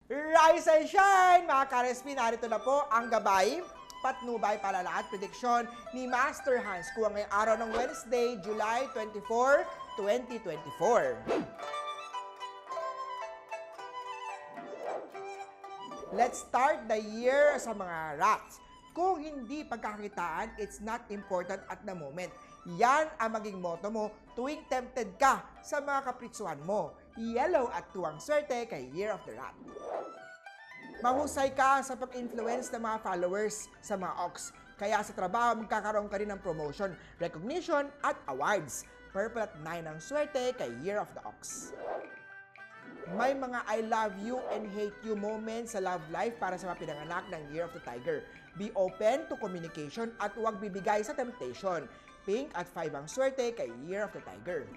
Rise and shine! Mga ka-RSP, narito na po ang gabay, patnubay, palala at prediksyon ni Master Hans Kua ngayong araw ng Wednesday, July 24, 2024. Let's start the year sa mga rats. Kung hindi pagkakakitaan, it's not important at the moment. Yan ang maging motto mo tuwing tempted ka sa mga kapritsuhan mo. Yellow at tuwang swerte kay Year of the Rat. Mahusay ka sa pag-influence ng mga followers sa mga ox. Kaya sa trabaho, magkakaroon ka rin ng promotion, recognition at awards. Purple at 9 ang swerte kay Year of the Ox. May mga I love you and hate you moments sa love life para sa mga pinanganak ng Year of the Tiger. Be open to communication at huwag bibigay sa temptation. Pink at 5 ang swerte kay Year of the Tiger.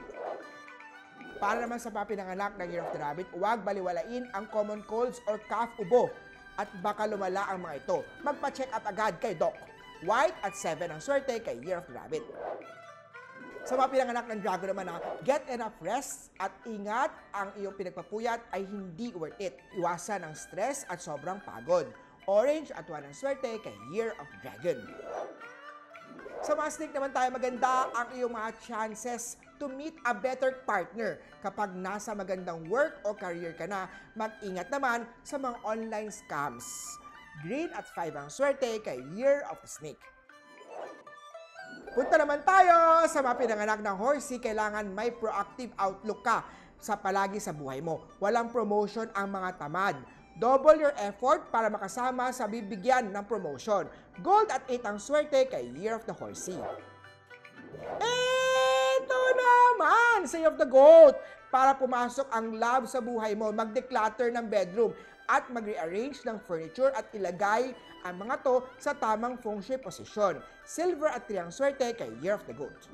Para naman sa mga pinanganak ng Year of the Rabbit, huwag baliwalain ang common colds or cough, ubo at baka lumala ang mga ito. Magpa-check up agad kay Doc. White at 7 ang swerte kay Year of the Rabbit. Sa mga pinanganak ng Dragon naman get enough rest at ingat ang iyong pinagpapuyat ay hindi worth it. Iwasan ang stress at sobrang pagod. Orange at 1 ang swerte kay Year of Dragon. Sa mga snake naman tayo, maganda ang iyong mga chances to meet a better partner. Kapag nasa magandang work o career ka na, mag-ingat naman sa mga online scams. Green at 5 ang swerte kay Year of the Snake. Punta naman tayo sa mga pinanganak ng horsey. Kailangan may proactive outlook ka sa palagi sa buhay mo. Walang promotion ang mga tamad. Double your effort para makasama sa bibigyan ng promotion. Gold at 8 ang swerte kay Year of the Horsey. Ito naman, Say of the Goat. Para pumasok ang love sa buhay mo, mag-declutter ng bedroom at mag-rearrange ng furniture at ilagay ang mga to sa tamang feng shui posisyon. Silver at 3 ang swerte kay Year of the Goat.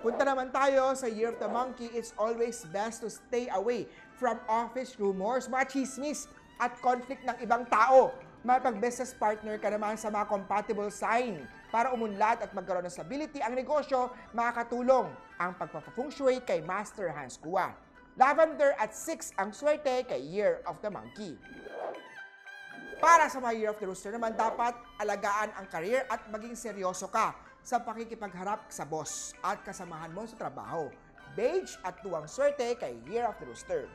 Punta naman tayo sa Year of the Monkey. It's always best to stay away from office rumors, mga chismis at conflict ng ibang tao. Mapag-business partner ka naman sa mga compatible sign para umunlad at magkaroon ng stability ang negosyo, makakatulong ang pagpapafeng shui kay Master Hans Kua. Lavender at 6 ang swerte kay Year of the Monkey. Para sa mga Year of the Rooster naman, dapat alagaan ang career at maging seryoso ka sa pakikipagharap sa boss at kasamahan mo sa trabaho. Beige at 2 ang swerte kay Year of the Rooster.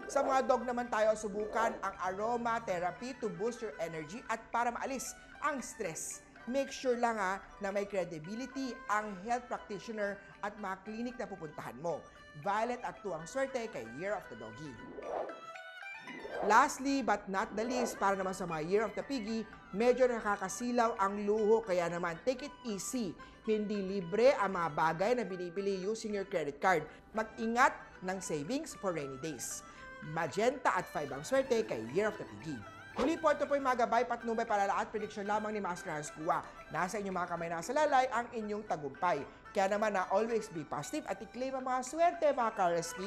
Sa mga dog naman tayo, subukan ang aroma therapy to boost your energy at para maalis ang stress. Make sure lang na may credibility ang health practitioner at mga clinic na pupuntahan mo. Violet at 2 ang swerte kay Year of the Doggy. Lastly but not the least, para naman sa mga Year of the Piggy, medyo nakakasilaw ang luho, kaya naman take it easy. Hindi libre ang mga bagay na binibili using your credit card. Mag-ingat ng savings for rainy days. Magenta at 5 ang swerte kay Year of the Piggy. Muli po, ito po yung mga gabay, patnubay, palala at prediksyon lamang ni Master Hans Kua. Nasa inyong mga kamay, nasa lalay ang inyong tagumpay. Kaya naman always be positive at i-claim ang mga swerte, mga ka-RSP.